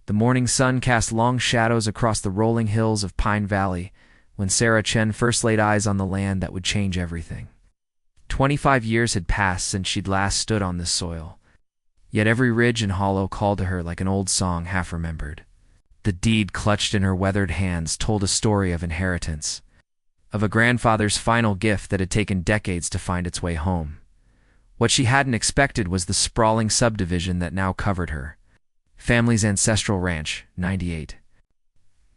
The morning sun cast long shadows across the rolling hills of Pine Valley when Sarah Chen first laid eyes on the land that would change everything. 25 years had passed since she'd last stood on this soil, yet every ridge and hollow called to her like an old song half-remembered. The deed clutched in her weathered hands told a story of inheritance, of a grandfather's final gift that had taken decades to find its way home. What she hadn't expected was the sprawling subdivision that now covered her. Family's ancestral ranch, 98.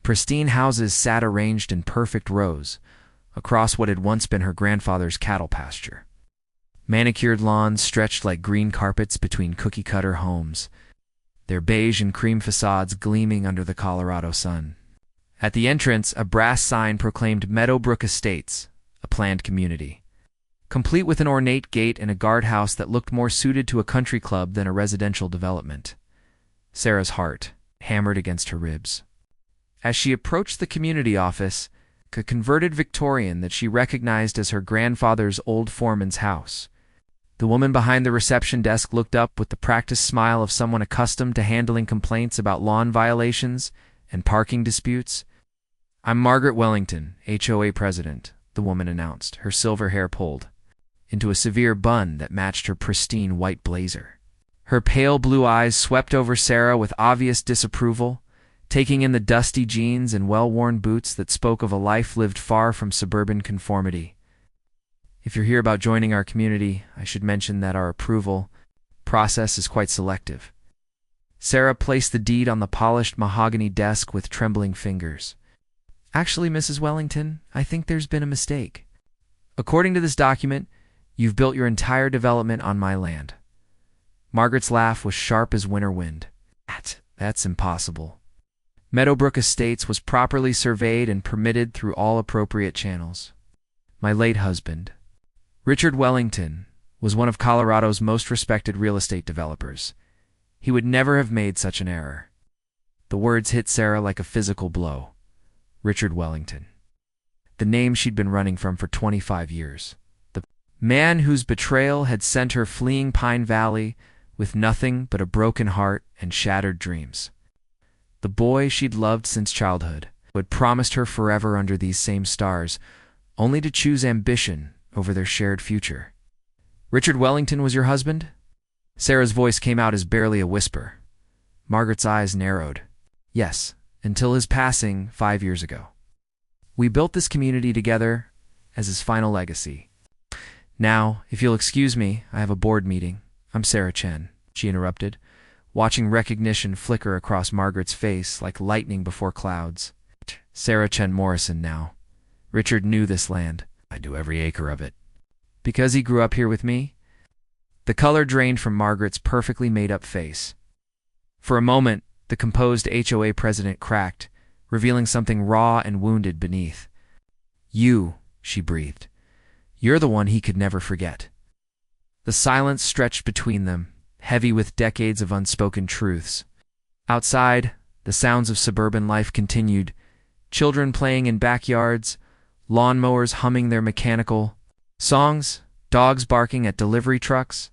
Pristine houses sat arranged in perfect rows across what had once been her grandfather's cattle pasture. Manicured lawns stretched like green carpets between cookie-cutter homes, their beige and cream facades gleaming under the Colorado sun. At the entrance, a brass sign proclaimed Meadowbrook Estates, a planned community, complete with an ornate gate and a guardhouse that looked more suited to a country club than a residential development. Sarah's heart hammered against her ribs. As she approached the community office, a converted Victorian that she recognized as her grandfather's old foreman's house, the woman behind the reception desk looked up with the practiced smile of someone accustomed to handling complaints about lawn violations and parking disputes. "I'm Margaret Wellington, HOA president," the woman announced, her silver hair pulled into a severe bun that matched her pristine white blazer. Her pale blue eyes swept over Sarah with obvious disapproval, taking in the dusty jeans and well-worn boots that spoke of a life lived far from suburban conformity. "If you're here about joining our community, I should mention that our approval process is quite selective." Sarah placed the deed on the polished mahogany desk with trembling fingers. "Actually, Mrs. Wellington, I think there's been a mistake. According to this document, you've built your entire development on my land." Margaret's laugh was sharp as winter wind. That's impossible. Meadowbrook Estates was properly surveyed and permitted through all appropriate channels. My late husband, Richard Wellington, was one of Colorado's most respected real estate developers. He would never have made such an error. The words hit Sarah like a physical blow. Richard Wellington. The name she'd been running from for 25 years. The man whose betrayal had sent her fleeing Pine Valley with nothing but a broken heart and shattered dreams. The boy she'd loved since childhood, who had promised her forever under these same stars, only to choose ambition over their shared future. "Richard Wellington was your husband?" Sarah's voice came out as barely a whisper. Margaret's eyes narrowed. "Yes, until his passing 5 years ago. We built this community together as his final legacy. Now, if you'll excuse me, I have a board meeting." "I'm Sarah Chen," she interrupted, watching recognition flicker across Margaret's face like lightning before clouds. Sarah Chen Morrison now. Richard knew this land. I knew every acre of it. "Because he grew up here with me?" The color drained from Margaret's perfectly made-up face. For a moment, the composed HOA president cracked, revealing something raw and wounded beneath. "You," she breathed. "You're the one he could never forget." The silence stretched between them, heavy with decades of unspoken truths. Outside, the sounds of suburban life continued, children playing in backyards, lawnmowers humming their mechanical songs, dogs barking at delivery trucks.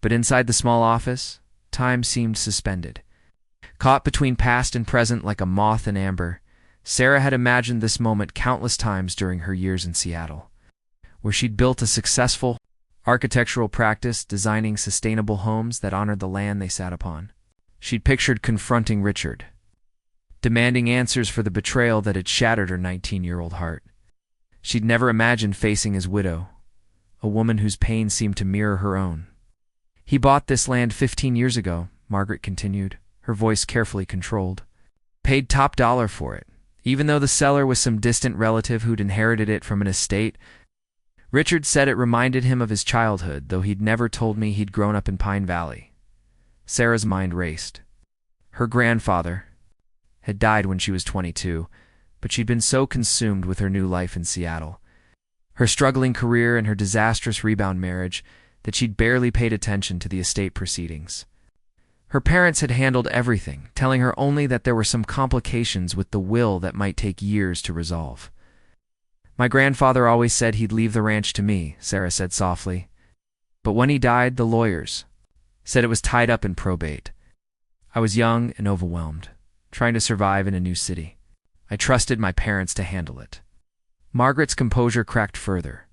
But inside the small office, time seemed suspended. Caught between past and present like a moth in amber, Sarah had imagined this moment countless times during her years in Seattle, where she'd built a successful architectural practice designing sustainable homes that honored the land they sat upon. She'd pictured confronting Richard, demanding answers for the betrayal that had shattered her 19-year-old heart. She'd never imagined facing his widow, a woman whose pain seemed to mirror her own. "He bought this land 15 years ago," Margaret continued, her voice carefully controlled. "Paid top dollar for it, even though the seller was some distant relative who'd inherited it from an estate. Richard said it reminded him of his childhood, though he'd never told me he'd grown up in Pine Valley." Sarah's mind raced. Her grandfather had died when she was 22, but she'd been so consumed with her new life in Seattle, her struggling career and her disastrous rebound marriage, that she'd barely paid attention to the estate proceedings. Her parents had handled everything, telling her only that there were some complications with the will that might take years to resolve. "My grandfather always said he'd leave the ranch to me," Sarah said softly. "But when he died, the lawyers said it was tied up in probate. I was young and overwhelmed, trying to survive in a new city. I trusted my parents to handle it. Margaret's composure cracked further.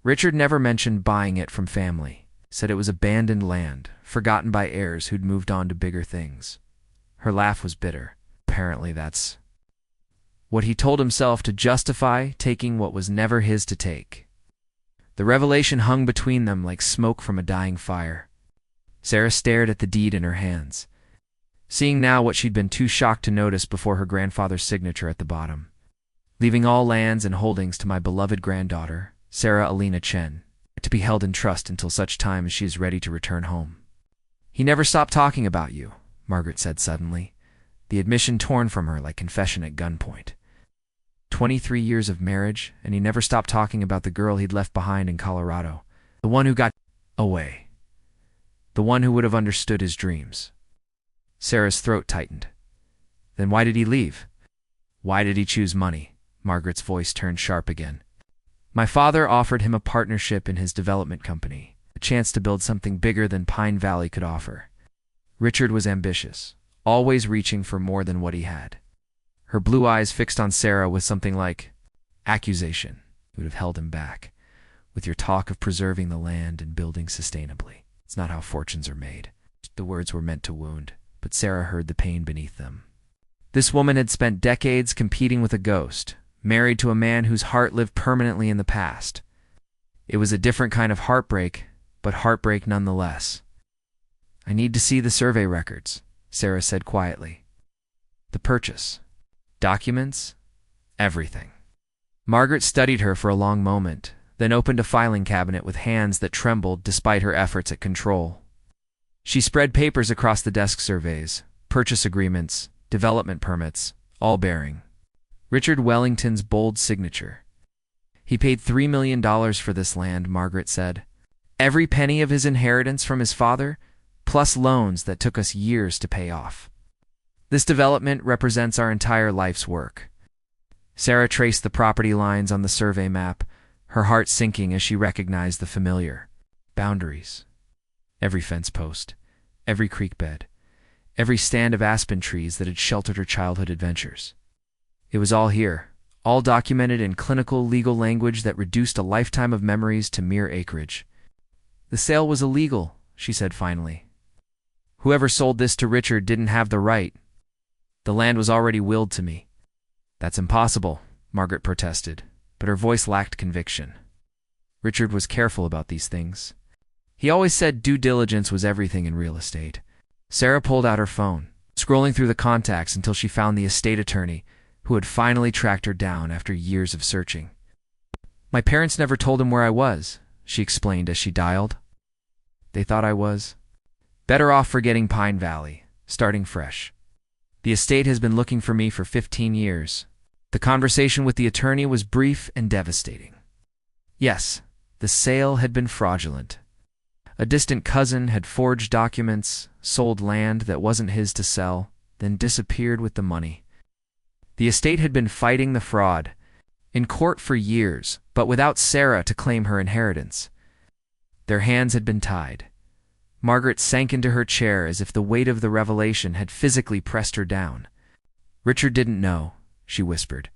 Richard never mentioned buying it from family, said it was abandoned land, forgotten by heirs who'd moved on to bigger things. Her laugh was bitter. Apparently that's what he told himself to justify taking what was never his to take. The revelation hung between them like smoke from a dying fire. Sarah stared at the deed in her hands, seeing now what she'd been too shocked to notice before her grandfather's signature at the bottom. Leaving all lands and holdings to my beloved granddaughter, Sarah Alina Chen, to be held in trust until such time as she is ready to return home. He never stopped talking about you, Margaret said suddenly, the admission torn from her like confession at gunpoint. 23 years of marriage, and he never stopped talking about the girl he'd left behind in Colorado, the one who got away, the one who would have understood his dreams. Sarah's throat tightened. Then why did he leave? Why did he choose money? Margaret's voice turned sharp again. My father offered him a partnership in his development company, a chance to build something bigger than Pine Valley could offer. Richard was ambitious, always reaching for more than what he had. Her blue eyes fixed on Sarah with something like accusation. It would have held him back. With your talk of preserving the land and building sustainably. It's not how fortunes are made. The words were meant to wound, but Sarah heard the pain beneath them. This woman had spent decades competing with a ghost, married to a man whose heart lived permanently in the past. It was a different kind of heartbreak, but heartbreak nonetheless. I need to see the survey records, Sarah said quietly. The purchase. Documents. Everything. Margaret studied her for a long moment, then opened a filing cabinet with hands that trembled despite her efforts at control. She spread papers across the desk: surveys, purchase agreements, development permits, all bearing Richard Wellington's bold signature. He paid $3 million for this land, Margaret said. Every penny of his inheritance from his father, plus loans that took us years to pay off. This development represents our entire life's work. Sarah traced the property lines on the survey map, her heart sinking as she recognized the familiar boundaries. Every fence post, every creek bed, every stand of aspen trees that had sheltered her childhood adventures. It was all here, all documented in clinical legal language that reduced a lifetime of memories to mere acreage. The sale was illegal, she said finally. Whoever sold this to Richard didn't have the right. The land was already willed to me. That's impossible, Margaret protested, but her voice lacked conviction. Richard was careful about these things. He always said due diligence was everything in real estate. Sarah pulled out her phone, scrolling through the contacts until she found the estate attorney, who had finally tracked her down after years of searching. My parents never told him where I was, she explained as she dialed. They thought I was better off forgetting Pine Valley, starting fresh. The estate has been looking for me for 15 years. The conversation with the attorney was brief and devastating. Yes, the sale had been fraudulent. A distant cousin had forged documents, sold land that wasn't his to sell, then disappeared with the money. The estate had been fighting the fraud in court for years, but without Sarah to claim her inheritance. Their hands had been tied. Margaret sank into her chair as if the weight of the revelation had physically pressed her down. Richard didn't know, she whispered.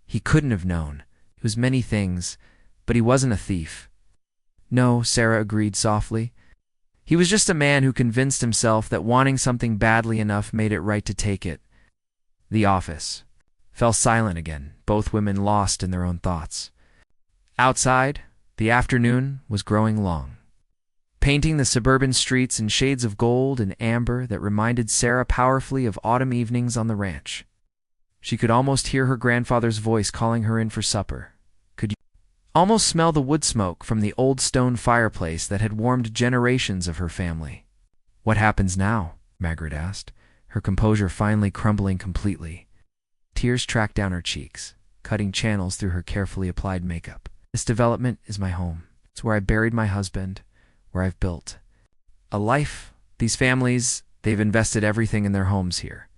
He couldn't have known. He was many things, but he wasn't a thief. No, Sarah agreed softly. He was just a man who convinced himself that wanting something badly enough made it right to take it. The office fell silent again, both women lost in their own thoughts. Outside, the afternoon was growing long, painting the suburban streets in shades of gold and amber that reminded Sarah powerfully of autumn evenings on the ranch. She could almost hear her grandfather's voice calling her in for supper. Could you almost smell the wood smoke from the old stone fireplace that had warmed generations of her family? What happens now? Margaret asked, her composure finally crumbling completely. Tears tracked down her cheeks, cutting channels through her carefully applied makeup. This development is my home. It's where I buried my husband, where I've built a life. These families, they've invested everything in their homes here.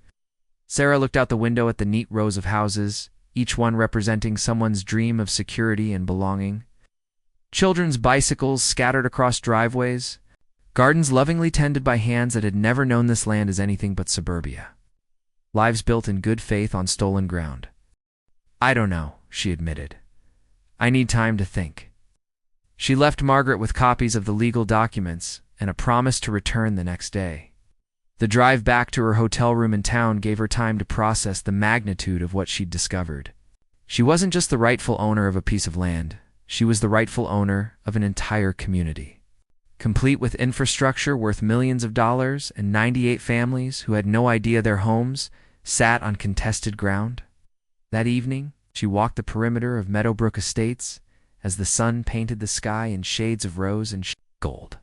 Sarah looked out the window at the neat rows of houses, each one representing someone's dream of security and belonging. Children's bicycles scattered across driveways, Gardens lovingly tended by hands that had never known this land as anything but suburbia. Lives built in good faith on stolen ground. "I don't know," she admitted. "I need time to think." She left Margaret with copies of the legal documents and a promise to return the next day. The drive back to her hotel room in town gave her time to process the magnitude of what she'd discovered. She wasn't just the rightful owner of a piece of land. She was the rightful owner of an entire community, complete with infrastructure worth millions of dollars and 98 families who had no idea their homes sat on contested ground. That evening, she walked the perimeter of Meadowbrook Estates as the sun painted the sky in shades of rose and gold.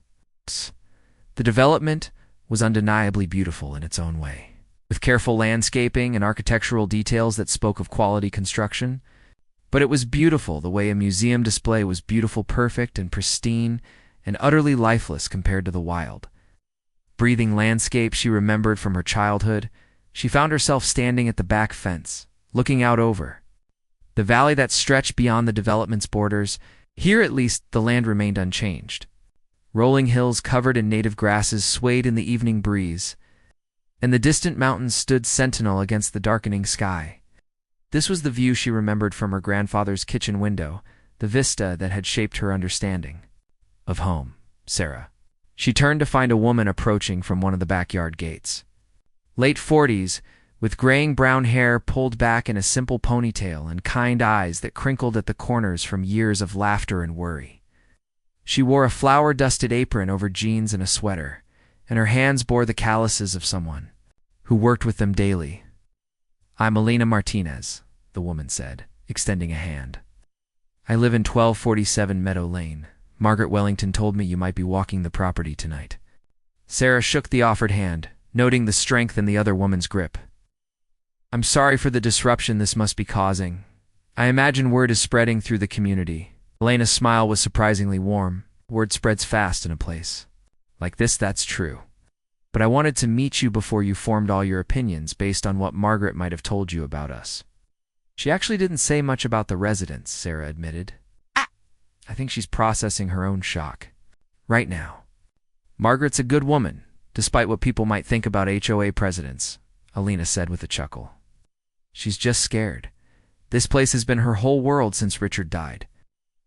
The development was undeniably beautiful in its own way, with careful landscaping and architectural details that spoke of quality construction. But it was beautiful the way a museum display was beautiful, perfect and pristine, and utterly lifeless compared to the wild, breathing landscape she remembered from her childhood. She found herself standing at the back fence, looking out over the valley that stretched beyond the development's borders. Here at least the land remained unchanged. Rolling hills covered in native grasses swayed in the evening breeze, and the distant mountains stood sentinel against the darkening sky. This was the view she remembered from her grandfather's kitchen window, the vista that had shaped her understanding of home. Sarah. She turned to find a woman approaching from one of the backyard gates. Late 40s, with graying brown hair pulled back in a simple ponytail and kind eyes that crinkled at the corners from years of laughter and worry. She wore a flour-dusted apron over jeans and a sweater, and her hands bore the calluses of someone who worked with them daily. "I'm Elena Martinez," the woman said, extending a hand. "I live in 1247 Meadow Lane. Margaret Wellington told me you might be walking the property tonight." Sarah shook the offered hand, noting the strength in the other woman's grip. "I'm sorry for the disruption this must be causing. I imagine word is spreading through the community." Elena's smile was surprisingly warm. Word spreads fast in a place like this, that's true. But I wanted to meet you before you formed all your opinions based on what Margaret might have told you about us. She actually didn't say much about the residents, Sarah admitted. I think she's processing her own shock right now. Margaret's a good woman, despite what people might think about HOA presidents, Elena said with a chuckle. She's just scared. This place has been her whole world since Richard died.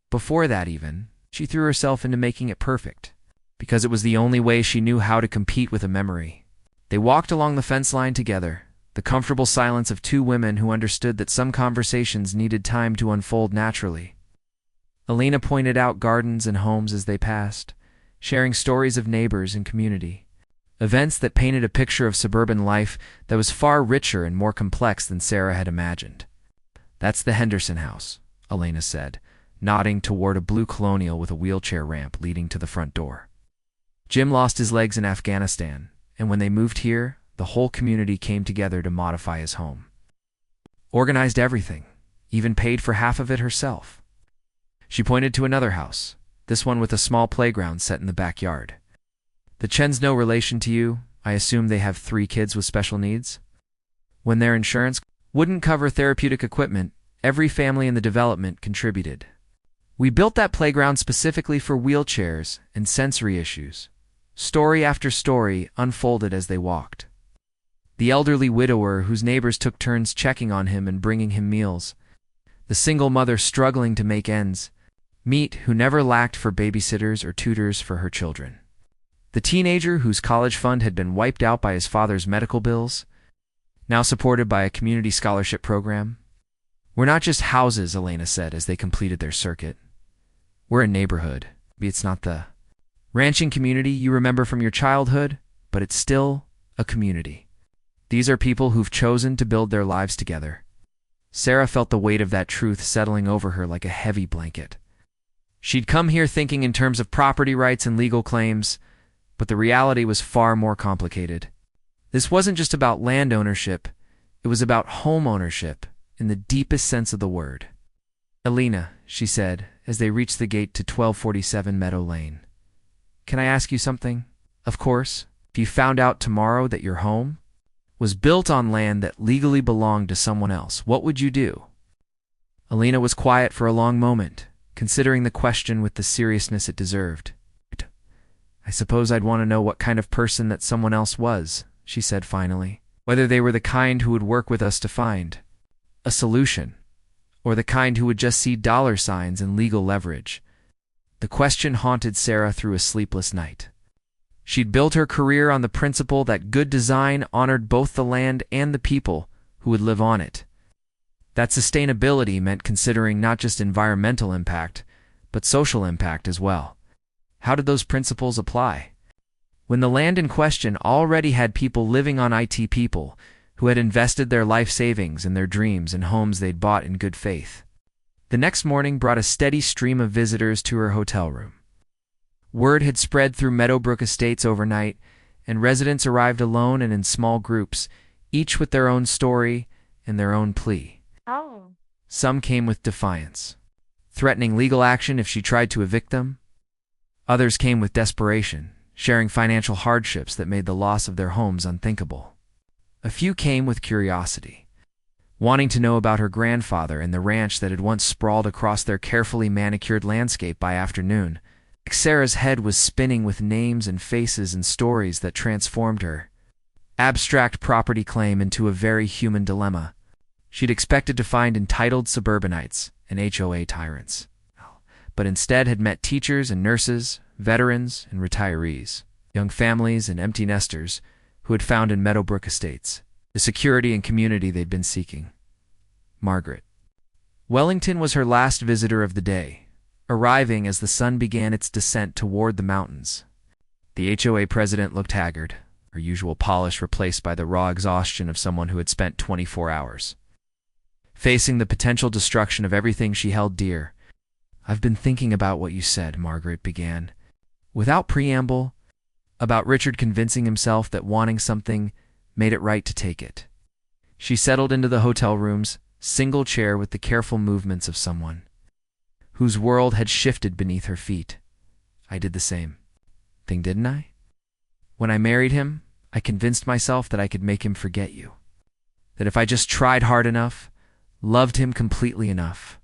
Before that even, she threw herself into making it perfect, because it was the only way she knew how to compete with a memory. They walked along the fence line together, the comfortable silence of two women who understood that some conversations needed time to unfold naturally. Elena pointed out gardens and homes as they passed, sharing stories of neighbors and community, events that painted a picture of suburban life that was far richer and more complex than Sarah had imagined. "That's the Henderson house," Elena said, nodding toward a blue colonial with a wheelchair ramp leading to the front door. "Jim lost his legs in Afghanistan, and when they moved here, the whole community came together to modify his home. Organized everything, even paid for half of it herself." She pointed to another house, this one with a small playground set in the backyard. "The Chen's no relation to you. I assume they have 3 kids with special needs?" When their insurance wouldn't cover therapeutic equipment, every family in the development contributed. "We built that playground specifically for wheelchairs and sensory issues." Story after story unfolded as they walked. The elderly widower whose neighbors took turns checking on him and bringing him meals. The single mother struggling to make ends meet who never lacked for babysitters or tutors for her children. The teenager whose college fund had been wiped out by his father's medical bills, now supported by a community scholarship program. "We're not just houses," Elena said as they completed their circuit. "We're a neighborhood. It's not the ranching community you remember from your childhood, but it's still a community. These are people who've chosen to build their lives together." Sarah felt the weight of that truth settling over her like a heavy blanket. She'd come here thinking in terms of property rights and legal claims, but the reality was far more complicated. This wasn't just about land ownership, it was about home ownership in the deepest sense of the word. "Elena," she said, as they reached the gate to 1247 Meadow Lane. "Can I ask you something? Of course, if you found out tomorrow that your home was built on land that legally belonged to someone else, what would you do?" Elena was quiet for a long moment, considering the question with the seriousness it deserved. I suppose I'd want to know what kind of person that someone else was, she said finally. Whether they were the kind who would work with us to find a solution, or the kind who would just see dollar signs and legal leverage. The question haunted Sarah through a sleepless night. She'd built her career on the principle that good design honored both the land and the people who would live on it. That sustainability meant considering not just environmental impact, but social impact as well. How did those principles apply? When the land in question already had people living on it, people who had invested their life savings and their dreams in homes they'd bought in good faith. The next morning brought a steady stream of visitors to her hotel room. Word had spread through Meadowbrook Estates overnight, and residents arrived alone and in small groups, each with their own story and their own plea. Oh. Some came with defiance, threatening legal action if she tried to evict them. Others came with desperation, sharing financial hardships that made the loss of their homes unthinkable. A few came with curiosity, wanting to know about her grandfather and the ranch that had once sprawled across their carefully manicured landscape by afternoon. Sarah's head was spinning with names and faces and stories that transformed her abstract property claim into a very human dilemma. She'd expected to find entitled suburbanites and HOA tyrants, but instead had met teachers and nurses, veterans and retirees, young families and empty nesters who had found in Meadowbrook Estates the security and community they'd been seeking. Margaret. Wellington was her last visitor of the day, arriving as the sun began its descent toward the mountains. The HOA president looked haggard, her usual polish replaced by the raw exhaustion of someone who had spent 24 hours facing the potential destruction of everything she held dear. "I've been thinking about what you said," Margaret began, without preamble, about Richard convincing himself that wanting something made it right to take it. She settled into the hotel room's single chair with the careful movements of someone whose world had shifted beneath her feet. "I did the same thing, didn't I? When I married him, I convinced myself that I could make him forget you. That if I just tried hard enough, loved him completely enough,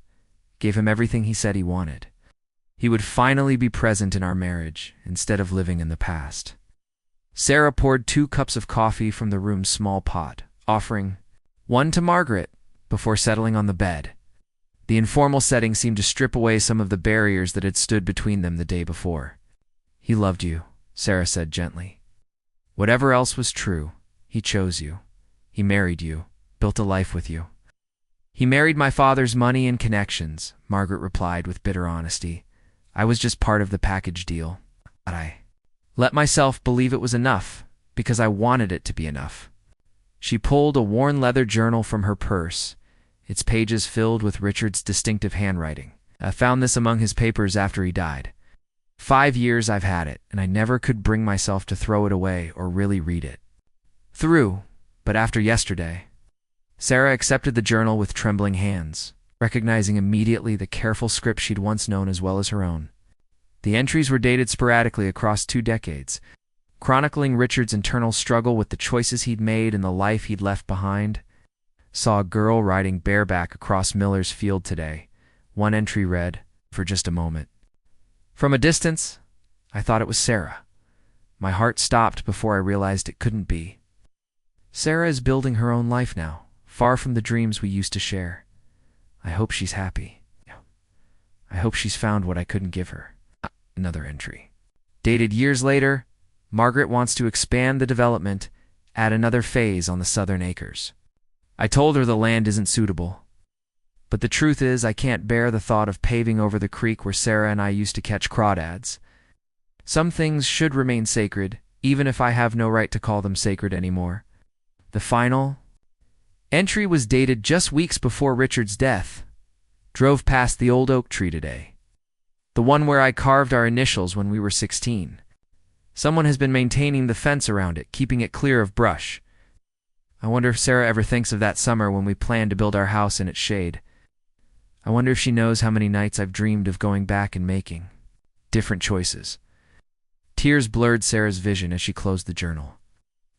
gave him everything he said he wanted, he would finally be present in our marriage instead of living in the past." Sarah poured 2 cups of coffee from the room's small pot, offering one to Margaret before settling on the bed. The informal setting seemed to strip away some of the barriers that had stood between them the day before. "He loved you," Sarah said gently. "Whatever else was true, he chose you. He married you, built a life with you." "He married my father's money and connections," Margaret replied with bitter honesty. "I was just part of the package deal. But I let myself believe it was enough, because I wanted it to be enough." She pulled a worn leather journal from her purse, its pages filled with Richard's distinctive handwriting. "I found this among his papers after he died. 5 years I've had it, and I never could bring myself to throw it away or really read it through, but after yesterday." Sarah accepted the journal with trembling hands, recognizing immediately the careful script she'd once known as well as her own. The entries were dated sporadically across 2 decades, chronicling Richard's internal struggle with the choices he'd made and the life he'd left behind. "Saw a girl riding bareback across Miller's Field today." One entry read, "For just a moment. From a distance, I thought it was Sarah. My heart stopped before I realized it couldn't be. Sarah is building her own life now, far from the dreams we used to share. I hope she's happy. I hope she's found what I couldn't give her." Another entry, dated years later, "Margaret wants to expand the development, add another phase on the southern acres. I told her the land isn't suitable. But the truth is I can't bear the thought of paving over the creek where Sarah and I used to catch crawdads. Some things should remain sacred, even if I have no right to call them sacred anymore." The final entry was dated just weeks before Richard's death. "Drove past the old oak tree today. The one where I carved our initials when we were 16. Someone has been maintaining the fence around it, keeping it clear of brush. I wonder if Sarah ever thinks of that summer when we planned to build our house in its shade. I wonder if she knows how many nights I've dreamed of going back and making different choices." Tears blurred Sarah's vision as she closed the journal.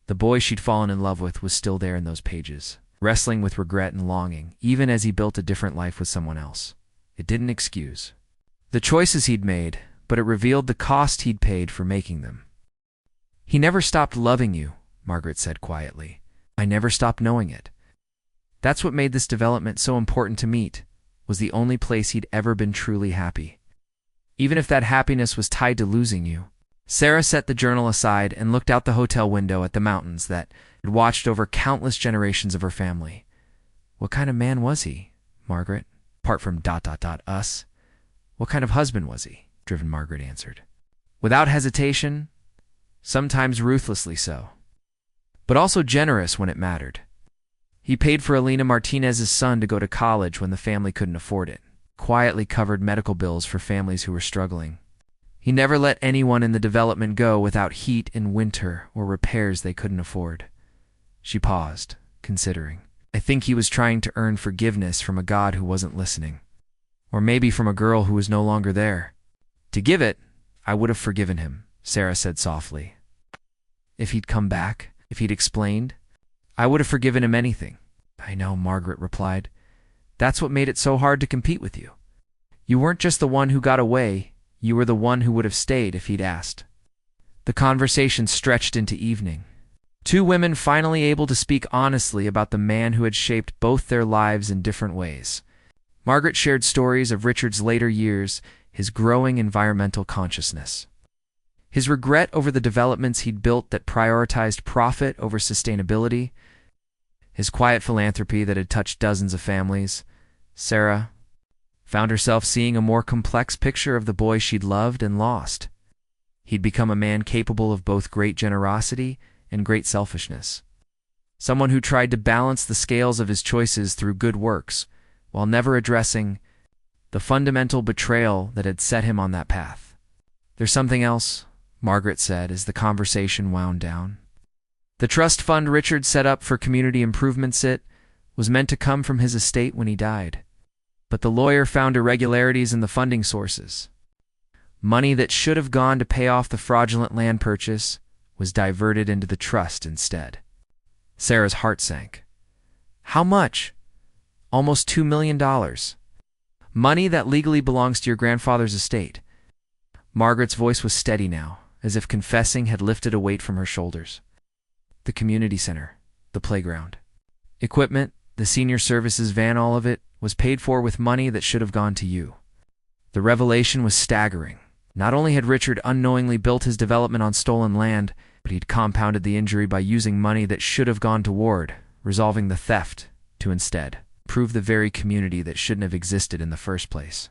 The boy she'd fallen in love with was still there in those pages, wrestling with regret and longing, even as he built a different life with someone else. It didn't excuse the choices he'd made, but it revealed the cost he'd paid for making them. "He never stopped loving you," Margaret said quietly. "I never stopped knowing it. That's what made this development so important to meet, was the only place he'd ever been truly happy. Even if that happiness was tied to losing you." Sarah set the journal aside and looked out the hotel window at the mountains that had watched over countless generations of her family. "What kind of man was he, Margaret? Apart from us. What kind of husband was he?" Driven Margaret answered. "Without hesitation, sometimes ruthlessly so, but also generous when it mattered. He paid for Alina Martinez's son to go to college when the family couldn't afford it, quietly covered medical bills for families who were struggling. He never let anyone in the development go without heat in winter or repairs they couldn't afford." She paused, considering. "I think he was trying to earn forgiveness from a God who wasn't listening. Or maybe from a girl who was no longer there. To give it, I would have forgiven him," Sarah said softly. "If he'd come back, if he'd explained, I would have forgiven him anything." "I know," Margaret replied. "That's what made it so hard to compete with you. You weren't just the one who got away, you were the one who would have stayed if he'd asked." The conversation stretched into evening. Two women finally able to speak honestly about the man who had shaped both their lives in different ways. Margaret shared stories of Richard's later years, his growing environmental consciousness, his regret over the developments he'd built that prioritized profit over sustainability, his quiet philanthropy that had touched dozens of families. Sarah found herself seeing a more complex picture of the boy she'd loved and lost. He'd become a man capable of both great generosity and great selfishness. Someone who tried to balance the scales of his choices through good works, while never addressing the fundamental betrayal that had set him on that path. "There's something else," Margaret said as the conversation wound down. "The trust fund Richard set up for community improvements was meant to come from his estate when he died. But the lawyer found irregularities in the funding sources. Money that should have gone to pay off the fraudulent land purchase was diverted into the trust instead." Sarah's heart sank. "How much?" "Almost $2 million. Money that legally belongs to your grandfather's estate." Margaret's voice was steady now, as if confessing had lifted a weight from her shoulders. "The community center, the playground, equipment, the senior services van, all of it was paid for with money that should have gone to you." The revelation was staggering. Not only had Richard unknowingly built his development on stolen land, but he'd compounded the injury by using money that should have gone toward resolving the theft to instead improve the very community that shouldn't have existed in the first place.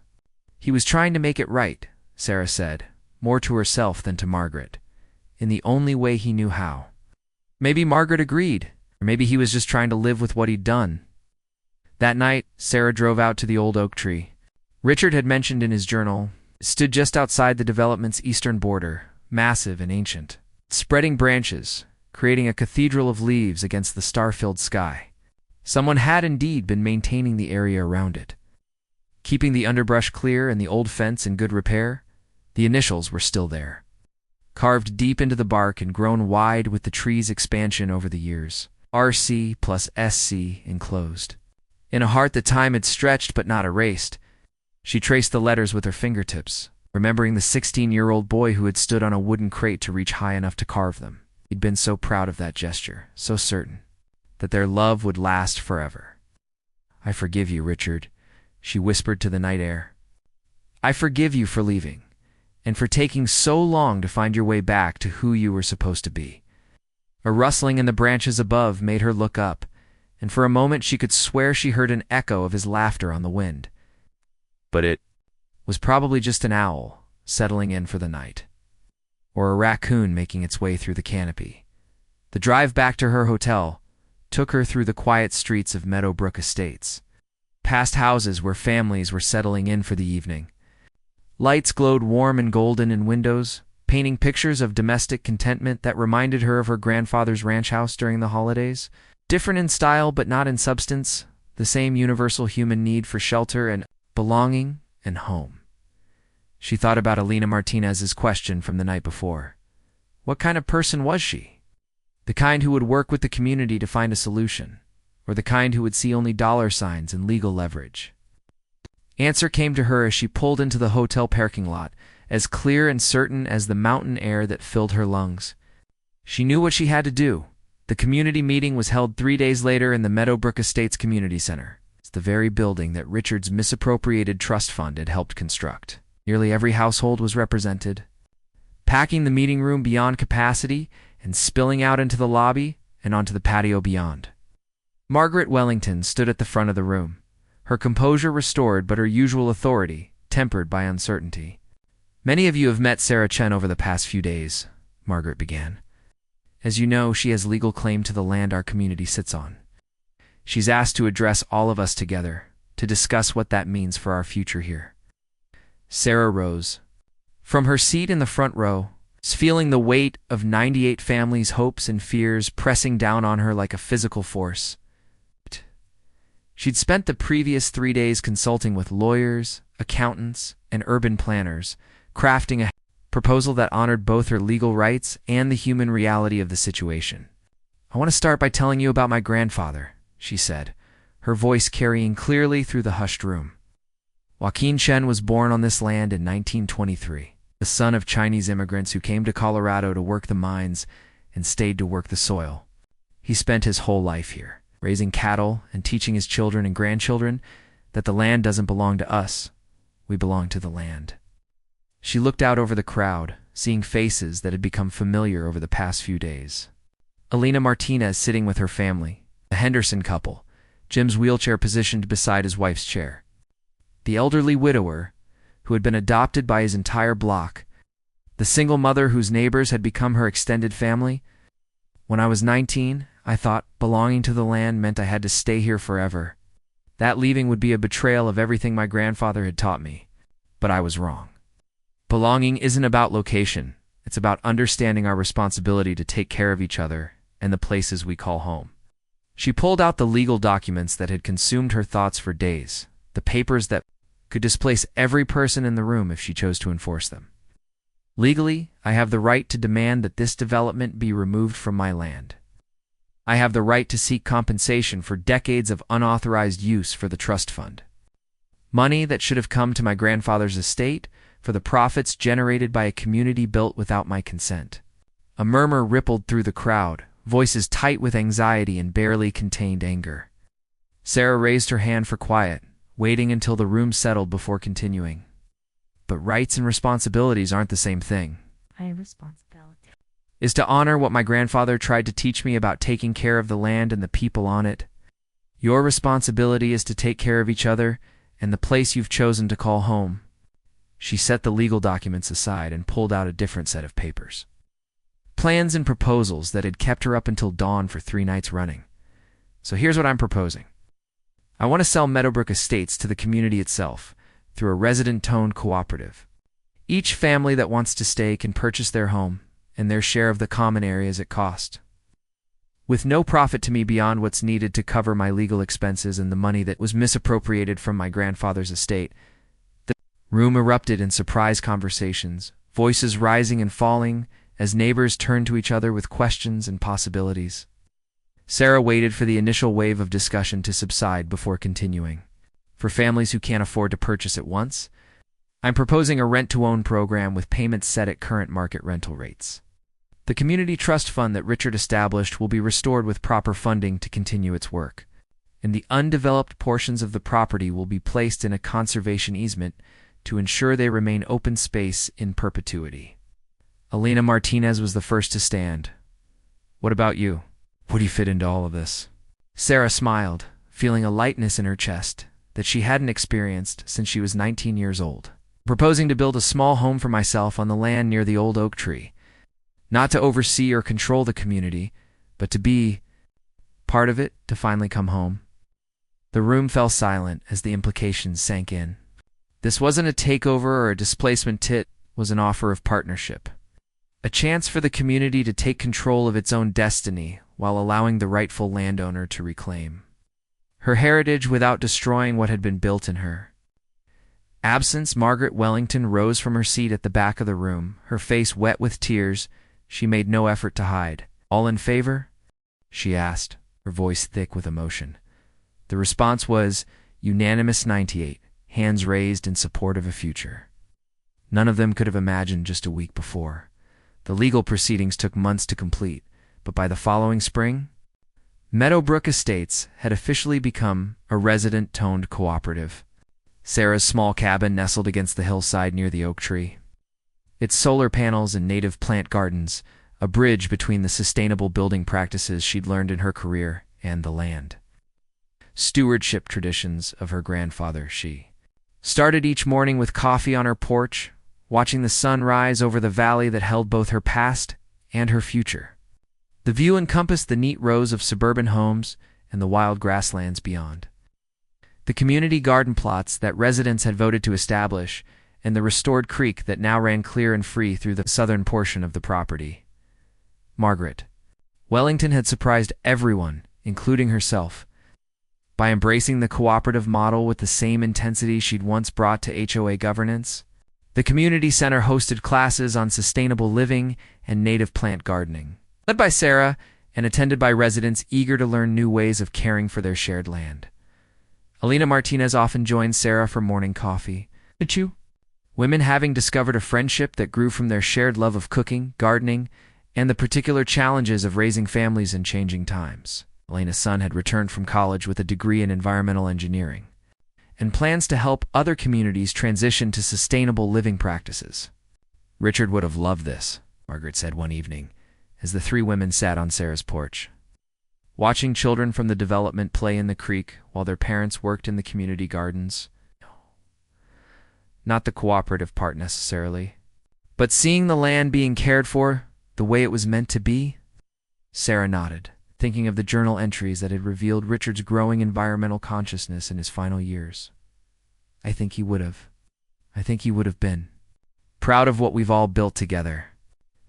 "He was trying to make it right," Sarah said, more to herself than to Margaret, "in the only way he knew how." Maybe Margaret agreed, or maybe he was just trying to live with what he'd done. That night, Sarah drove out to the old oak tree Richard had mentioned in his journal. It stood just outside the development's eastern border, massive and ancient, spreading branches, creating a cathedral of leaves against the star-filled sky. Someone had indeed been maintaining the area around it, keeping the underbrush clear and the old fence in good repair. The initials were still there, carved deep into the bark and grown wide with the tree's expansion over the years. RC plus SC enclosed. In a heart that time had stretched but not erased, she traced the letters with her fingertips, remembering the 16-year-old boy who had stood on a wooden crate to reach high enough to carve them. He'd been so proud of that gesture, so certain that their love would last forever. "I forgive you, Richard," she whispered to the night air. "I forgive you for leaving, and for taking so long to find your way back to who you were supposed to be." A rustling in the branches above made her look up, and for a moment she could swear she heard an echo of his laughter on the wind. But it was probably just an owl settling in for the night, or a raccoon making its way through the canopy. The drive back to her hotel took her through the quiet streets of Meadowbrook Estates, past houses where families were settling in for the evening. Lights glowed warm and golden in windows, painting pictures of domestic contentment that reminded her of her grandfather's ranch house during the holidays. Different in style but not in substance, the same universal human need for shelter and belonging and home. She thought about Alina Martinez's question from the night before. What kind of person was she? The kind who would work with the community to find a solution, or the kind who would see only dollar signs and legal leverage? Answer came to her as she pulled into the hotel parking lot as clear and certain as the mountain air that filled her lungs. She knew what she had to do. The community meeting was held 3 days later in the Meadowbrook Estates Community Center. It's the very building that Richard's misappropriated trust fund had helped construct. Nearly every household was represented, packing the meeting room beyond capacity and spilling out into the lobby and onto the patio beyond. Margaret Wellington stood at the front of the room, her composure restored but her usual authority tempered by uncertainty. "Many of you have met Sarah Chen over the past few days," Margaret began. "As you know, she has legal claim to the land our community sits on. She's asked to address all of us together to discuss what that means for our future here." Sarah rose from her seat in the front row, feeling the weight of 98 families' hopes and fears pressing down on her like a physical force. She'd spent the previous 3 days consulting with lawyers, accountants, and urban planners, crafting a proposal that honored both her legal rights and the human reality of the situation. "I want to start by telling you about my grandfather," she said, her voice carrying clearly through the hushed room. Joaquin Chen was born on this land in 1923, the son of Chinese immigrants who came to Colorado to work the mines and stayed to work the soil. He spent his whole life here, raising cattle and teaching his children and grandchildren that the land doesn't belong to us, we belong to the land. She looked out over the crowd, seeing faces that had become familiar over the past few days. Alina Martinez sitting with her family, the Henderson couple, Jim's wheelchair positioned beside his wife's chair. The elderly widower, who had been adopted by his entire block, the single mother whose neighbors had become her extended family. "When I was 19, I thought belonging to the land meant I had to stay here forever. That leaving would be a betrayal of everything my grandfather had taught me. But I was wrong. Belonging isn't about location. It's about understanding our responsibility to take care of each other and the places we call home." She pulled out the legal documents that had consumed her thoughts for days, the papers that could displace every person in the room if she chose to enforce them. "Legally, I have the right to demand that this development be removed from my land. I have the right to seek compensation for decades of unauthorized use for the trust fund. Money that should have come to my grandfather's estate for the profits generated by a community built without my consent." A murmur rippled through the crowd, voices tight with anxiety and barely contained anger. Sarah raised her hand for quiet, waiting until the room settled before continuing. "But rights and responsibilities aren't the same thing. My responsibility Is to honor what my grandfather tried to teach me about taking care of the land and the people on it. Your responsibility is to take care of each other and the place you've chosen to call home." She set the legal documents aside and pulled out a different set of papers. Plans and proposals that had kept her up until dawn for 3 nights running. "So here's what I'm proposing. I want to sell Meadowbrook Estates to the community itself through a resident-owned cooperative. Each family that wants to stay can purchase their home and their share of the common areas at cost, with no profit to me beyond what's needed to cover my legal expenses and the money that was misappropriated from my grandfather's estate." The room erupted in surprise conversations, voices rising and falling as neighbors turned to each other with questions and possibilities. Sarah waited for the initial wave of discussion to subside before continuing. "For families who can't afford to purchase at once, I'm proposing a rent-to-own program with payments set at current market rental rates. The community trust fund that Richard established will be restored with proper funding to continue its work, and the undeveloped portions of the property will be placed in a conservation easement to ensure they remain open space in perpetuity." Alina Martinez was the first to stand. "What about you? Where do you fit into all of this?" Sarah smiled, feeling a lightness in her chest that she hadn't experienced since she was 19 years old. "Proposing to build a small home for myself on the land near the old oak tree. Not to oversee or control the community, but to be part of it, to finally come home." The room fell silent as the implications sank in. This wasn't a takeover or a displacement, it was an offer of partnership. A chance for the community to take control of its own destiny while allowing the rightful landowner to reclaim her heritage without destroying what had been built in her. Absence, Margaret Wellington rose from her seat at the back of the room, her face wet with tears she made no effort to hide. "All in favor?" she asked, her voice thick with emotion. The response was unanimous 98, hands raised in support of a future. None of them could have imagined just a week before. The legal proceedings took months to complete, but by the following spring, Meadowbrook Estates had officially become a resident-owned cooperative. Sarah's small cabin nestled against the hillside near the oak tree. Its solar panels and native plant gardens, a bridge between the sustainable building practices she'd learned in her career and the land. Stewardship traditions of her grandfather. She started each morning with coffee on her porch, watching the sun rise over the valley that held both her past and her future. The view encompassed the neat rows of suburban homes and the wild grasslands beyond. The community garden plots that residents had voted to establish, and the restored creek that now ran clear and free through the southern portion of the property. Margaret Wellington had surprised everyone, including herself, by embracing the cooperative model with the same intensity she'd once brought to HOA governance. The community center hosted classes on sustainable living and native plant gardening, led by Sarah and attended by residents eager to learn new ways of caring for their shared land. Alina Martinez often joined Sarah for morning coffee. Women having discovered a friendship that grew from their shared love of cooking, gardening, and the particular challenges of raising families in changing times. Elena's son had returned from college with a degree in environmental engineering and plans to help other communities transition to sustainable living practices. Richard would have loved this, Margaret said one evening, as the three women sat on Sarah's porch, watching children from the development play in the creek while their parents worked in the community gardens. Not the cooperative part necessarily, but seeing the land being cared for the way it was meant to be. Sarah nodded, thinking of the journal entries that had revealed Richard's growing environmental consciousness in his final years. I think he would have been proud of what we've all built together.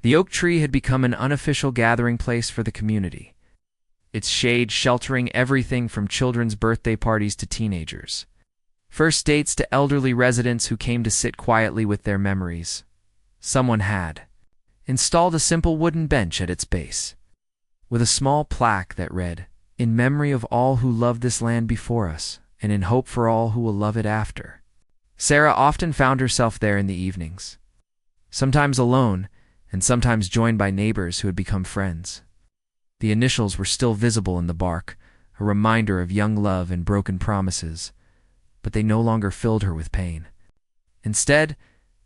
The oak tree had become an unofficial gathering place for the community, its shade sheltering everything from children's birthday parties to teenagers, first dates to elderly residents who came to sit quietly with their memories. Someone had installed a simple wooden bench at its base, with a small plaque that read, "In memory of all who loved this land before us, and in hope for all who will love it after." Sarah often found herself there in the evenings, sometimes alone, and sometimes joined by neighbors who had become friends. The initials were still visible in the bark, a reminder of young love and broken promises, but they no longer filled her with pain. Instead,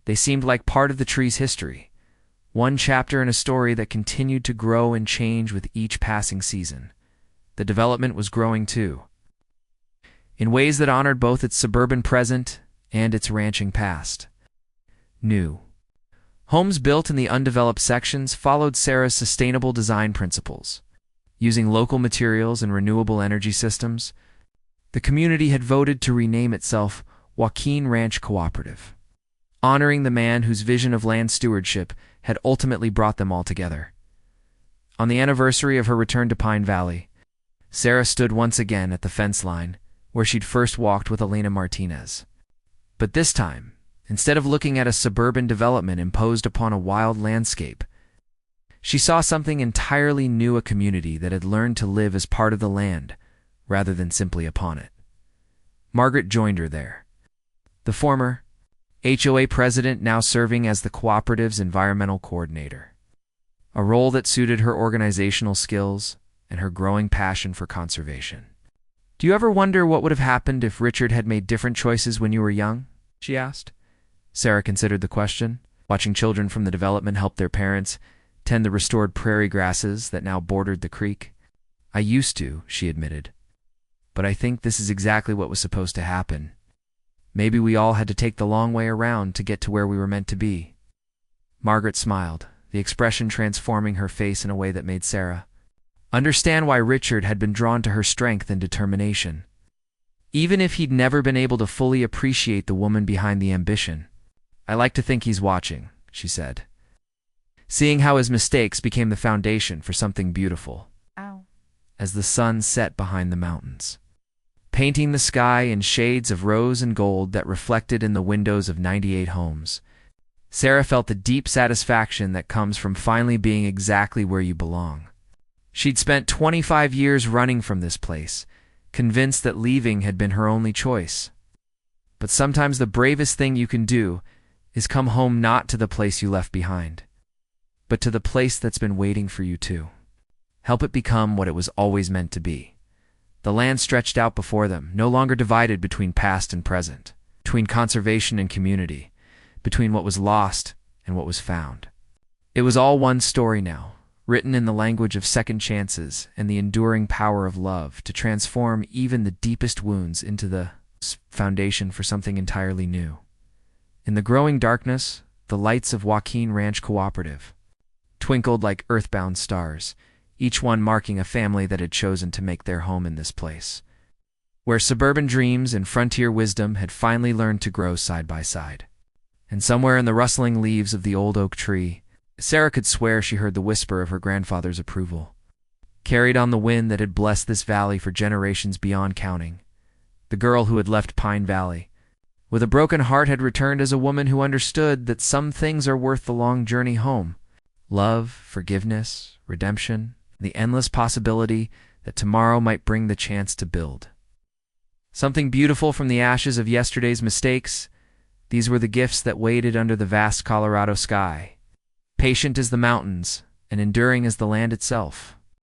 they seemed like part of the tree's history, one chapter in a story that continued to grow and change with each passing season. The development was growing too, in ways that honored both its suburban present and its ranching past. New homes built in the undeveloped sections followed Sarah's sustainable design principles. Using local materials and renewable energy systems, the community had voted to rename itself Joaquin Ranch Cooperative, honoring the man whose vision of land stewardship had ultimately brought them all together. On the anniversary of her return to Pine Valley, Sarah stood once again at the fence line where she'd first walked with Elena Martinez. But this time, instead of looking at a suburban development imposed upon a wild landscape, she saw something entirely new, a community that had learned to live as part of the land rather than simply upon it. Margaret joined her there, the former HOA president now serving as the cooperative's environmental coordinator, a role that suited her organizational skills and her growing passion for conservation. "Do you ever wonder what would have happened if Richard had made different choices when you were young?" she asked. Sarah considered the question, watching children from the development help their parents tend the restored prairie grasses that now bordered the creek. "I used to," she admitted. "But I think this is exactly what was supposed to happen. Maybe we all had to take the long way around to get to where we were meant to be." Margaret smiled, the expression transforming her face in a way that made Sarah understand why Richard had been drawn to her strength and determination. Even if he'd never been able to fully appreciate the woman behind the ambition. "I like to think he's watching," she said, seeing how his mistakes became the foundation for something beautiful. Ow. As the sun set behind the mountains, painting the sky in shades of rose and gold that reflected in the windows of 98 homes, Sarah felt the deep satisfaction that comes from finally being exactly where you belong. She'd spent 25 years running from this place, convinced that leaving had been her only choice. But sometimes the bravest thing you can do is come home not to the place you left behind, but to the place that's been waiting for you too. Help it become what it was always meant to be. The land stretched out before them, no longer divided between past and present, between conservation and community, between what was lost and what was found. It was all one story now, written in the language of second chances and the enduring power of love to transform even the deepest wounds into the foundation for something entirely new. In the growing darkness, the lights of Joaquin Ranch Cooperative twinkled like earthbound stars, each one marking a family that had chosen to make their home in this place, where suburban dreams and frontier wisdom had finally learned to grow side by side. And somewhere in the rustling leaves of the old oak tree, Sarah could swear she heard the whisper of her grandfather's approval. Carried on the wind that had blessed this valley for generations beyond counting, the girl who had left Pine Valley, with a broken heart, had returned as a woman who understood that some things are worth the long journey home. Love, forgiveness, redemption, the endless possibility that tomorrow might bring the chance to build something beautiful from the ashes of yesterday's mistakes. These were the gifts that waited under the vast Colorado sky, patient as the mountains and enduring as the land itself.